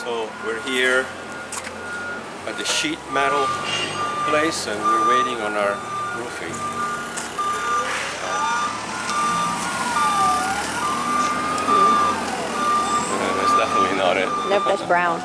So we're here at the sheet metal place and we're waiting on our roofing. That's definitely not it. Nope, that's brown.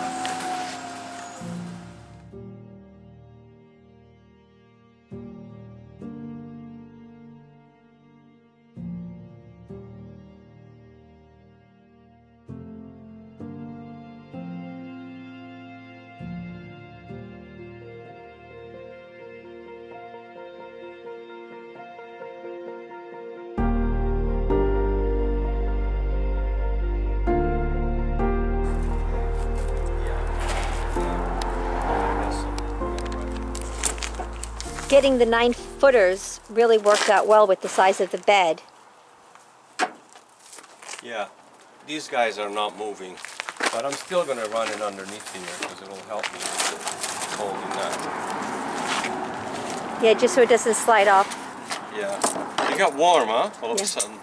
Getting the 9-footers really worked out well with the size of the bed. Yeah, these guys are not moving, but I'm still going to run it underneath here because it'll help me with holding that. Yeah, just so it doesn't slide off. Yeah, it got warm, huh? All of a sudden.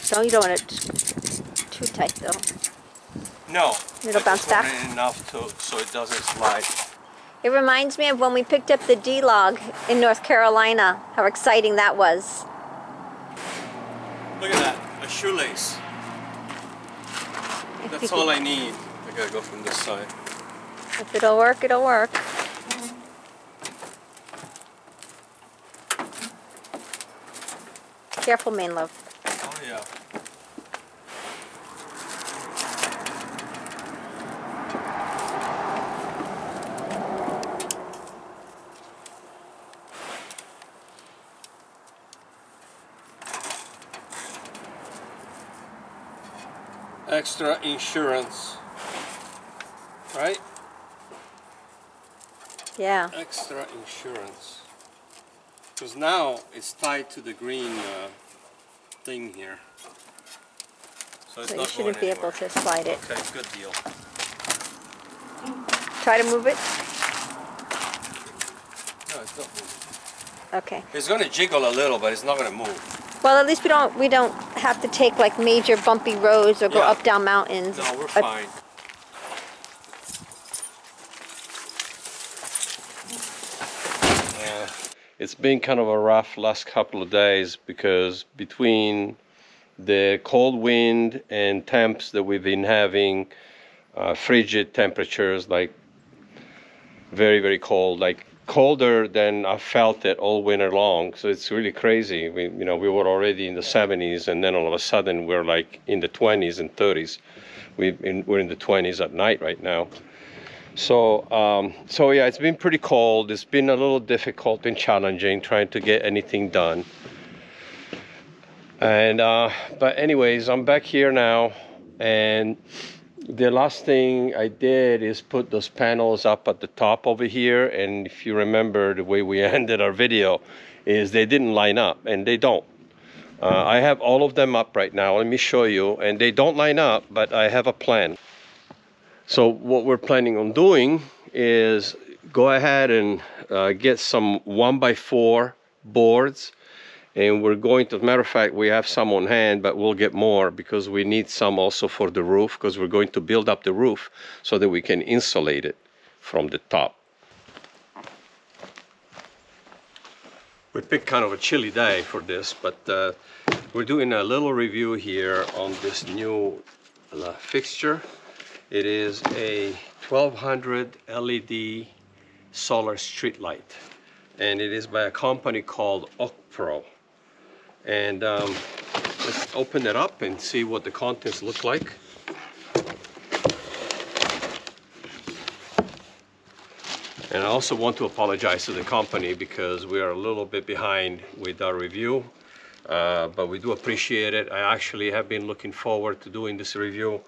So you don't want it too tight though. No, It'll bounce back. Enough so it doesn't slide. It reminds me of when we picked up the D-Log in North Carolina, how exciting that was. Look at that, a shoelace. That's all I need. I gotta go from this side. If it'll work, it'll work. Careful, main love. Oh yeah. Extra insurance, right? Yeah. Extra insurance. Because now it's tied to the green thing here. So it's So not you shouldn't going be anywhere. able to slide it. Okay, good deal. Try to move it. No, it's not moving. Okay. It's going to jiggle a little, but it's not going to move. Well, at least we don't have to take like major bumpy roads or go up down mountains. No, we're fine. It's been kind of a rough last couple of days because between the cold wind and temps that we've been having, frigid temperatures, like very, very cold, like colder than I felt it all winter long. So it's really crazy. We were already in the 70s, and then all of a sudden we're like in the 20s and 30s. We're in the 20s at night right now. So yeah, it's been pretty cold. It's been a little difficult and challenging trying to get anything done. And but anyways, I'm back here now, and the last thing I did is put those panels up at the top over here. And if you remember, the way we ended our video is they didn't line up, and they don't. I have all of them up right now. Let me show you. And they don't line up, but I have a plan. So what we're planning on doing is go ahead and get some 1x4 boards. And we're going to, as a matter of fact, we have some on hand, but we'll get more because we need some also for the roof, because we're going to build up the roof so that we can insulate it from the top. We picked kind of a chilly day for this, but we're doing a little review here on this new fixture. It is a 1200 LED solar street light, and it is by a company called OKPRO. And let's open it up and see what the contents look like. And I also want to apologize to the company because we are a little bit behind with our review, but we do appreciate it. I actually have been looking forward to doing this review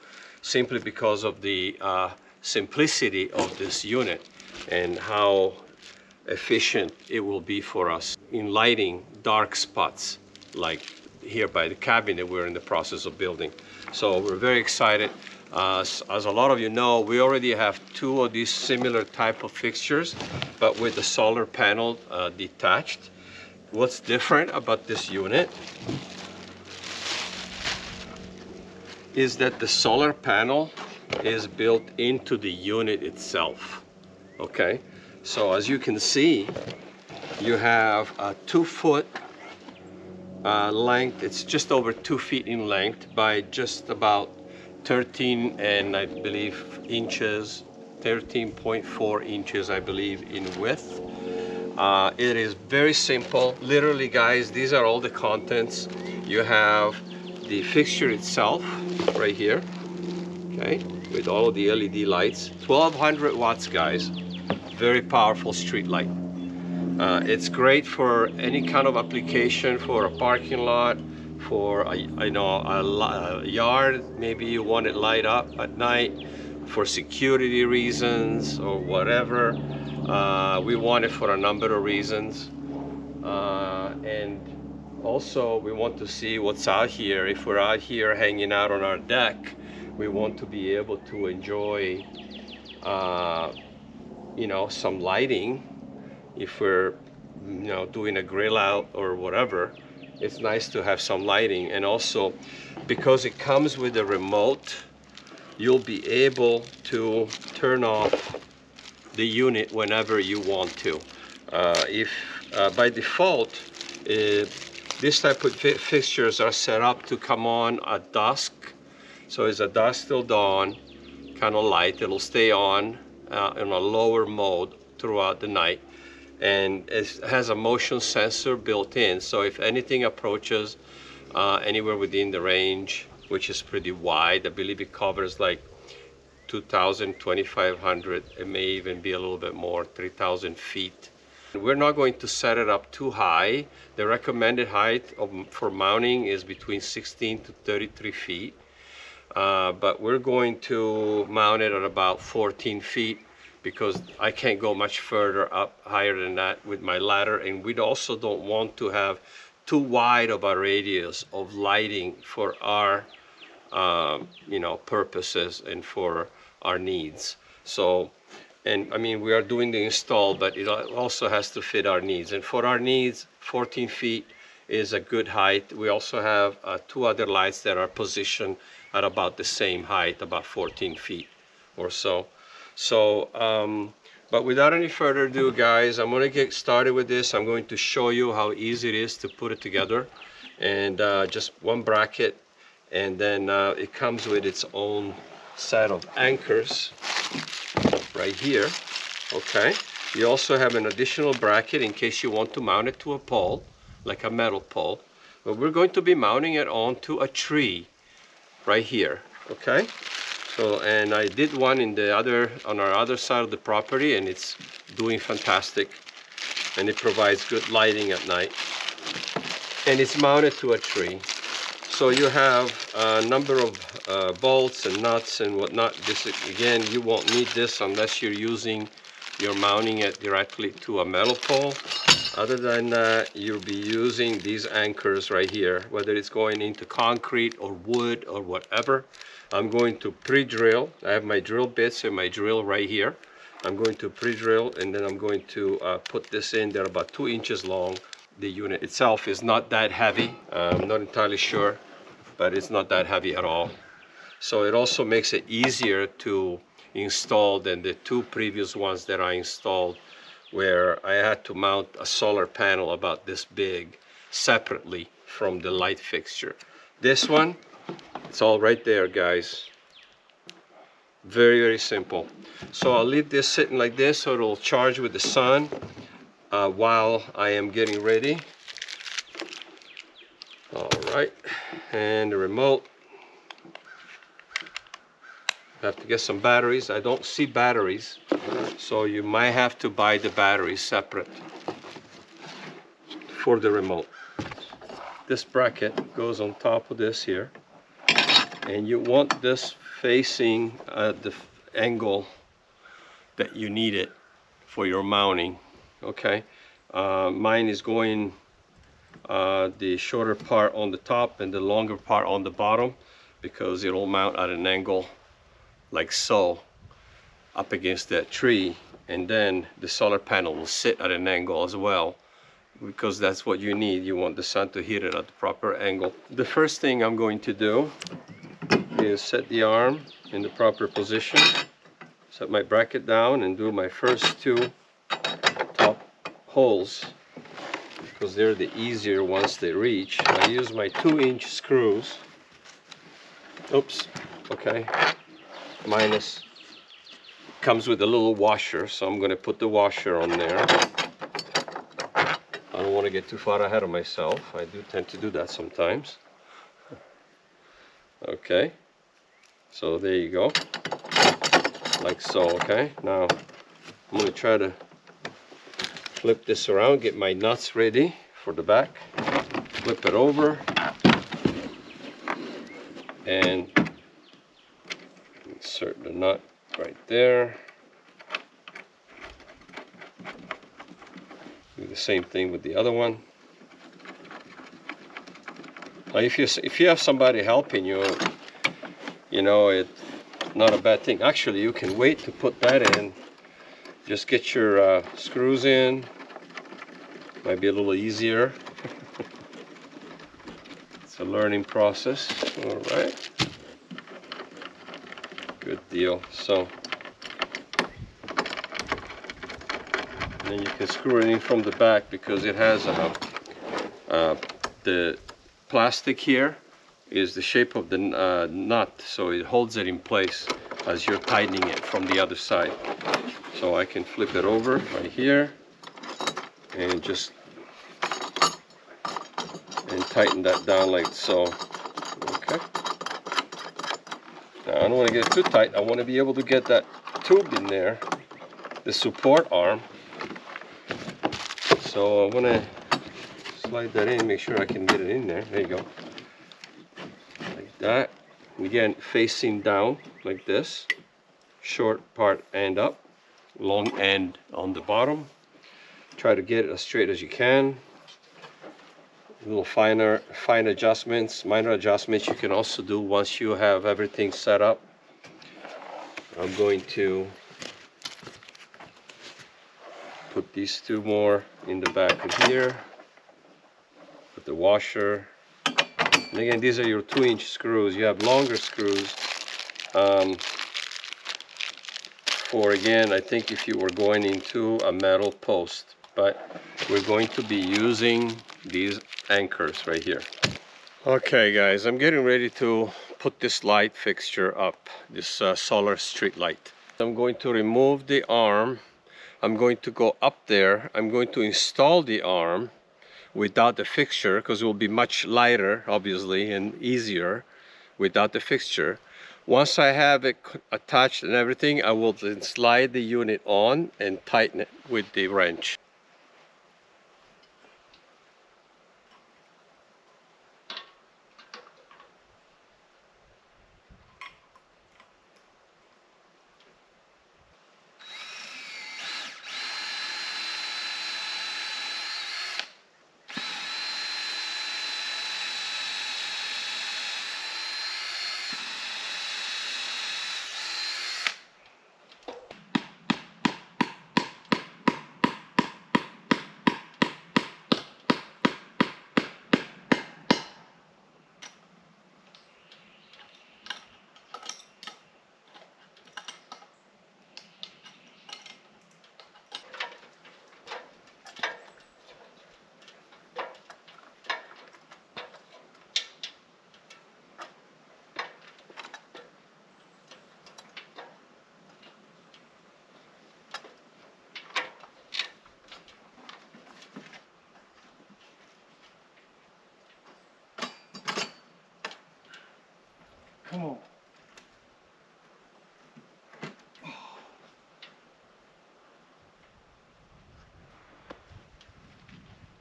simply because of the simplicity of this unit and how efficient it will be for us in lighting dark spots like here by the cabin that we're in the process of building. So we're very excited. As a lot of you know, we already have 2 of these similar type of fixtures, but with the solar panel detached. What's different about this unit is that the solar panel is built into the unit itself. Okay, so as you can see, you have a 2-foot length. It's just over 2 feet in length by just about 13 and I believe inches, 13.4 inches I believe in width. It is very simple. Literally, guys, these are all the contents. You have the fixture itself right here, okay, with all of the LED lights. 1200 watts, guys. Very powerful street light. It's great for any kind of application, for a parking lot, for a yard. Maybe you want it light up at night for security reasons or whatever. We want it for a number of reasons. And also we want to see what's out here. If we're out here hanging out on our deck, we want to be able to enjoy some lighting. If we're doing a grill out or whatever, it's nice to have some lighting. And also because it comes with a remote, you'll be able to turn off the unit whenever you want to. By default, this type of fixtures are set up to come on at dusk. So it's a dusk till dawn kind of light. It'll stay on in a lower mode throughout the night. And it has a motion sensor built in. So if anything approaches anywhere within the range, which is pretty wide, I believe it covers like 2,000, 2,500, it may even be a little bit more, 3,000 feet. We're not going to set it up too high. The recommended height for mounting is between 16 to 33 feet. But we're going to mount it at about 14 feet because I can't go much further up higher than that with my ladder. And we also don't want to have too wide of a radius of lighting for our purposes and for our needs. So, and I mean, we are doing the install, but it also has to fit our needs. And for our needs, 14 feet is a good height. We also have 2 other lights that are positioned at about the same height, about 14 feet or so. So, but without any further ado, guys, I'm going to get started with this. I'm going to show you how easy it is to put it together. And just one bracket, and then it comes with its own set of anchors right here. Okay, you also have an additional bracket in case you want to mount it to a pole, like a metal pole, but we're going to be mounting it onto a tree right here. Okay, so, and I did one on our other side of the property, and it's doing fantastic, and it provides good lighting at night, and it's mounted to a tree. So you have a number of bolts and nuts and whatnot. This, again, you won't need this unless you're mounting it directly to a metal pole. Other than that, you'll be using these anchors right here, whether it's going into concrete or wood or whatever. I'm going to pre-drill. I have my drill bits and my drill right here. I'm going to pre-drill, and then I'm going to put this in. They're about 2 inches long. The unit itself is not that heavy. I'm not entirely sure, but it's not that heavy at all. So it also makes it easier to install than the 2 previous ones that I installed, where I had to mount a solar panel about this big separately from the light fixture. This one, it's all right there, guys. Very, very simple. So I'll leave this sitting like this so it'll charge with the sun while I am getting ready. All right, and the remote. I have to get some batteries. I don't see batteries, so you might have to buy the batteries separate for the remote. This bracket goes on top of this here, and you want this facing the angle that you need it for your mounting. Okay, mine is going the shorter part on the top and the longer part on the bottom, because it'll mount at an angle like so up against that tree, and then the solar panel will sit at an angle as well, because that's what you need. You want the sun to hit it at the proper angle. The first thing I'm going to do is set the arm in the proper position, set my bracket down, and do my first two top holes, because they're the easier ones they reach. I use my 2-inch screws. Oops, okay, minus. Comes with a little washer, so I'm going to put the washer on there. I don't want to get too far ahead of myself. I do tend to do that sometimes. Okay, so there you go, like so. Okay, now I'm going to try to flip this around, get my nuts ready for the back, flip it over, and insert the nut right there. Do the same thing with the other one. Now, if you have somebody helping you, you know, it's not a bad thing. Actually, you can wait to put that in. Just get your screws in. Might be a little easier. It's a learning process. All right. Good deal. So then you can screw it in from the back, because it has the plastic here is the shape of the nut, so it holds it in place as you're tightening it from the other side. So I can flip it over right here and just tighten that down like so. Okay. Now I don't want to get it too tight. I want to be able to get that tube in there, the support arm. So I'm going to slide that in, make sure I can get it in there. There you go. Like that. Again, facing down like this. Short part end up, long end on the bottom. Try to get it as straight as you can. Little fine adjustments, minor adjustments you can also do once you have everything set up. I'm going to put these two more in the back of here. Put the washer. And again, these are your 2-inch screws. You have longer screws. For again, I think if you were going into a metal post, but we're going to be using these anchors right here. Okay guys, I'm getting ready to put this light fixture up, this solar street light. I'm going to remove the arm. I'm going to go up there. I'm going to install the arm without the fixture, because it will be much lighter obviously and easier without the fixture. Once I have it attached and everything, I will then slide the unit on and tighten it with the wrench. Come on.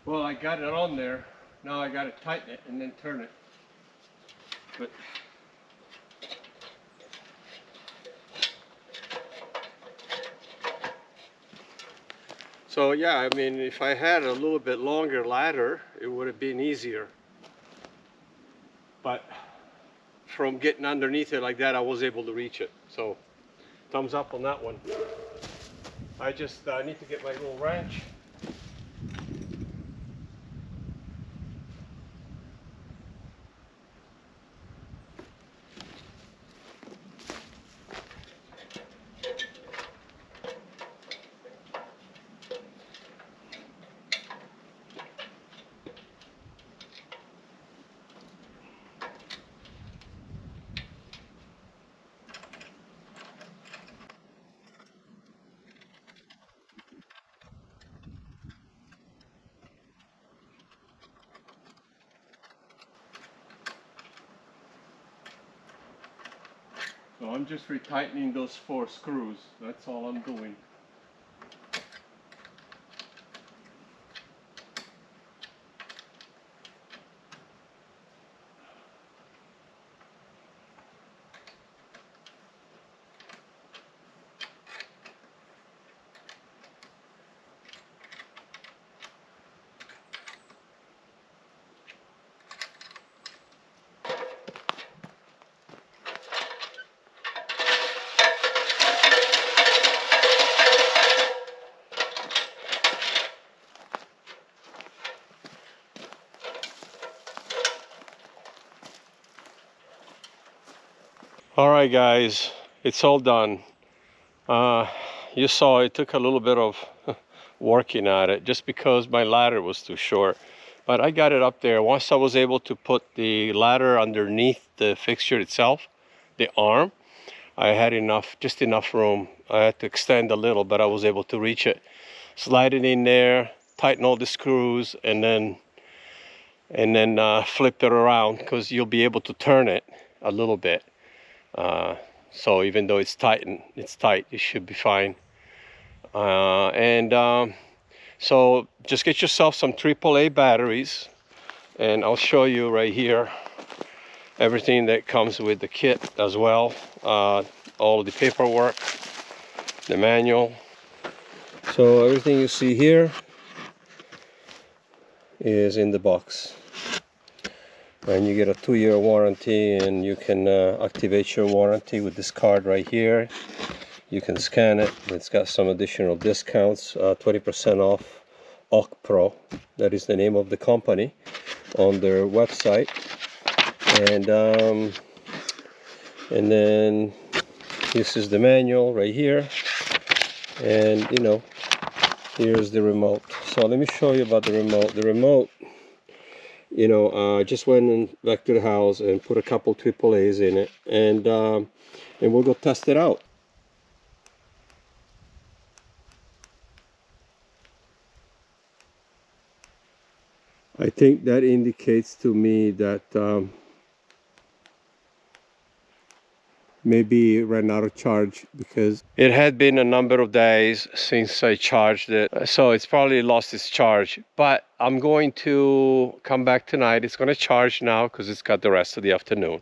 Well, I got it on there. Now I got to tighten it and then turn it. But So yeah, I mean, if I had a little bit longer ladder, it would have been easier. But from getting underneath it like that, I was able to reach it. So thumbs up on that one. I just need to get my little wrench. So I'm just retightening those 4 screws. That's all I'm doing. All right, guys, it's all done. You saw it took a little bit of working at it just because my ladder was too short. But I got it up there. Once I was able to put the ladder underneath the fixture itself, the arm, I had enough, just enough room. I had to extend a little, but I was able to reach it. Slide it in there, tighten all the screws, and then flip it around, because you'll be able to turn it a little bit. So even though it's tight, it should be fine. So just get yourself some AAA batteries, and I'll show you right here everything that comes with the kit as well. All of the paperwork, the manual. So everything you see here is in the box. And you get a 2-year warranty, and you can activate your warranty with this card right here. You can scan it. It's got some additional discounts, 20% off OKPRO, that is the name of the company, on their website. And then this is the manual right here, and here's the remote. So let me show you about the remote. The remote, I just went back to the house and put a couple AAAs in it, and we'll go test it out. I think that indicates to me that maybe it ran out of charge, because it had been a number of days since I charged it, so it's probably lost its charge. But I'm going to come back tonight. It's going to charge now because it's got the rest of the afternoon.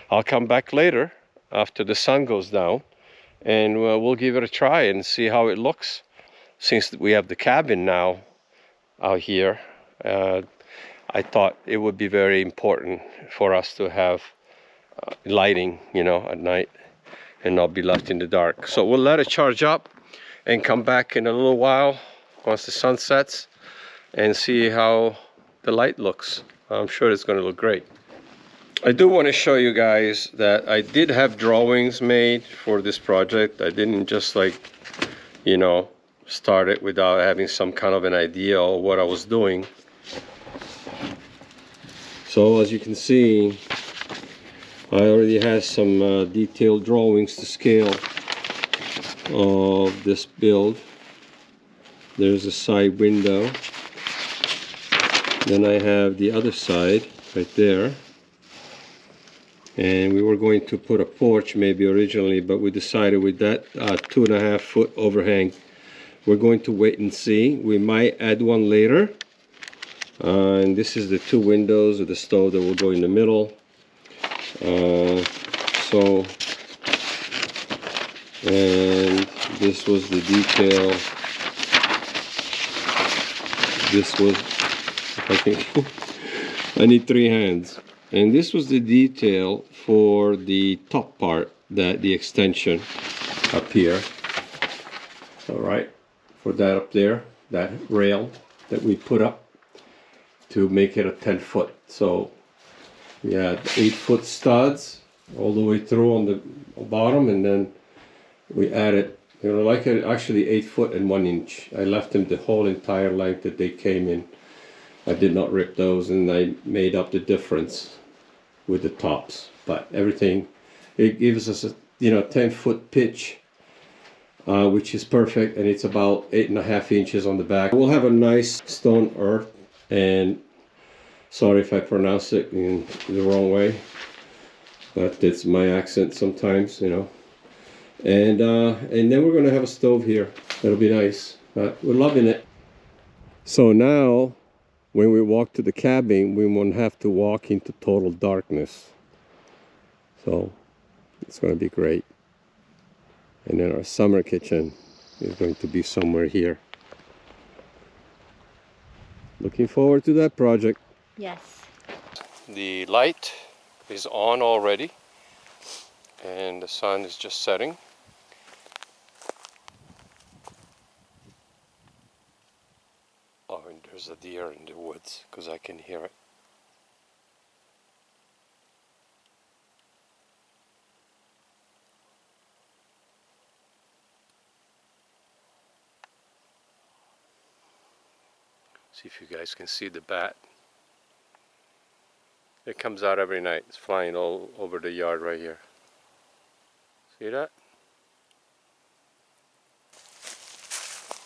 I'll come back later after the sun goes down, and we'll give it a try and see how it looks. Since we have the cabin now out here, I thought it would be very important for us to have lighting, at night, and not be left in the dark. So we'll let it charge up and come back in a little while once the sun sets and see how the light looks. I'm sure it's going to look great. I do want to show you guys that I did have drawings made for this project. I didn't just start it without having some kind of an idea of what I was doing. So as you can see, I already have some detailed drawings to scale of this build. There's a side window. Then I have the other side right there. And we were going to put a porch maybe originally, but we decided with that 2.5 foot overhang, we're going to wait and see. We might add one later. And this is the 2 windows of the stove that will go in the middle. And this was the detail this was, I think, I need 3 hands. And this was the detail for the top part, that the extension up here. All right, for that up there, that rail that we put up to make it a 10-foot. So we had 8-foot studs all the way through on the bottom, and then we added, like actually 8 foot and 1 inch. I left them the whole entire length that they came in. I did not rip those, and I made up the difference with the tops. But everything, it gives us a 10-foot pitch, which is perfect, and it's about 8.5 inches on the back. We'll have a nice stone earth, and sorry if I pronounce it in the wrong way, but it's my accent sometimes, And then we're gonna have a stove here. That'll be nice, but we're loving it. So now, when we walk to the cabin, we won't have to walk into total darkness. So it's gonna be great. And then our summer kitchen is going to be somewhere here. Looking forward to that project. Yes. The light is on already, and the sun is just setting. Oh, and there's a deer in the woods, because I can hear it. See if you guys can see the bat. It comes out every night. It's flying all over the yard right here. See that?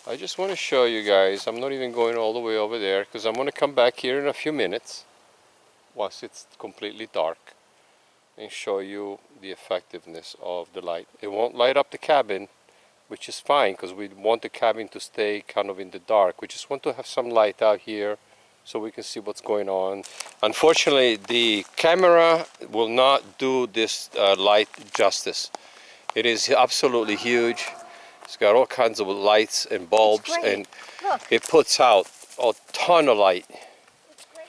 I just want to show you guys, I'm not even going all the way over there, because I'm going to come back here in a few minutes once it's completely dark and show you the effectiveness of the light. It won't light up the cabin, which is fine, because we want the cabin to stay kind of in the dark. We just want to have some light out here so we can see what's going on. Unfortunately, the camera will not do this light justice. It is absolutely huge. It's got all kinds of lights and bulbs, and look, it puts out a ton of light. it's great.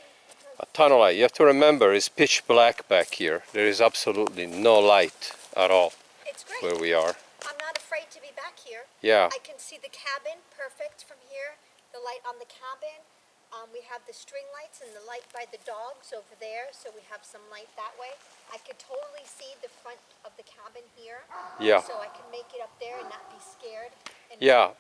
A ton of light. You have to remember, it's pitch black back here. There is absolutely no light at all It's great. where we are. I'm not afraid to be back here. Yeah. I can see the cabin perfect from here. The light on the cabin. We have the string lights and the light by the dogs over there, so we have some light that way. I could totally see the front of the cabin here. Yeah. So I can make it up there and not be scared. And Yeah,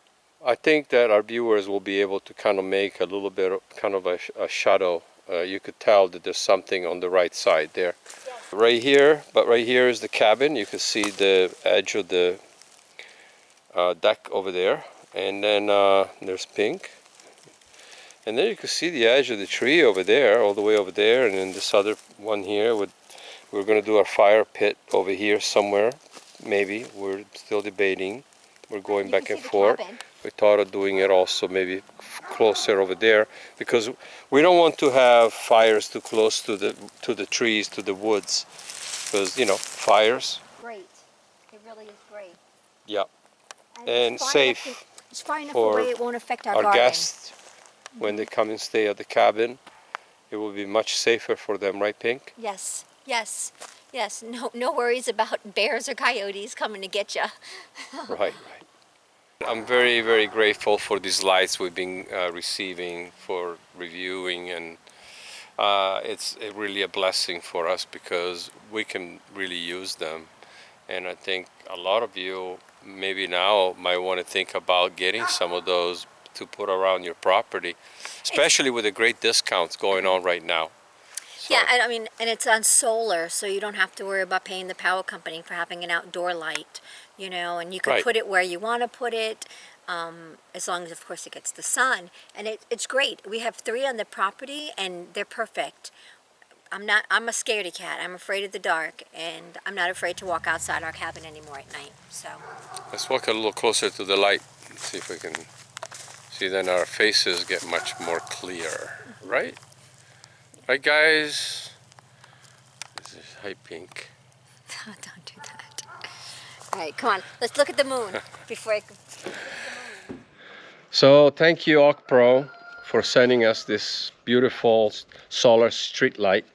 I think that our viewers will be able to kind of make a little bit of kind of a shadow. You could tell that there's something on the right side there. Yes. Right here, but right here is the cabin. You can see the edge of the deck over there, and then there's Pink. And then you can see the edge of the tree over there, all the way over there, and then this other one here. We're going to do our fire pit over here somewhere, maybe. We're still debating. We're going back and forth. We thought of doing it also maybe closer over there, because we don't want to have fires too close to the trees, to the woods, because fires. Great. It really is great. Yeah, And and it's far safe enough it's far enough for away it won't affect our our garden. guests when they come and stay at the cabin. It will be much safer for them, right, Pink? Yes, yes, yes. No worries about bears or coyotes coming to get you. Right. I'm very, very grateful for these lights we've been receiving, for reviewing, and it's really a blessing for us because we can really use them. And I think a lot of you maybe now might want to think about getting some of those to put around your property, especially with the great discounts going on right now. So, Yeah, and I mean, and it's on solar, so you don't have to worry about paying the power company for having an outdoor light, and you can Right. put it where you want to put it, as long as, of course, it gets the sun. And it's great. We have 3 on the property, and they're perfect. I'm a scaredy cat. I'm afraid of the dark, and I'm not afraid to walk outside our cabin anymore at night, so. let's walk a little closer to the light and see if we can see, then our faces get much more clear, right? Right, guys? This is, hi, Pink. Don't do that. All right, come on. Let's look at the moon before I... So thank you, OKPRO, for sending us this beautiful solar street light.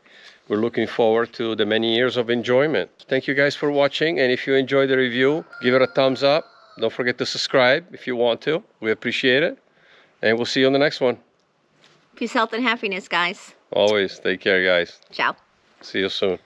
We're looking forward to the many years of enjoyment. Thank you guys for watching, and if you enjoyed the review, give it a thumbs up. Don't forget to subscribe if you want to. We appreciate it, and we'll see you on the next one. Peace, health, and happiness, guys. Always take care, guys. Ciao. See you soon.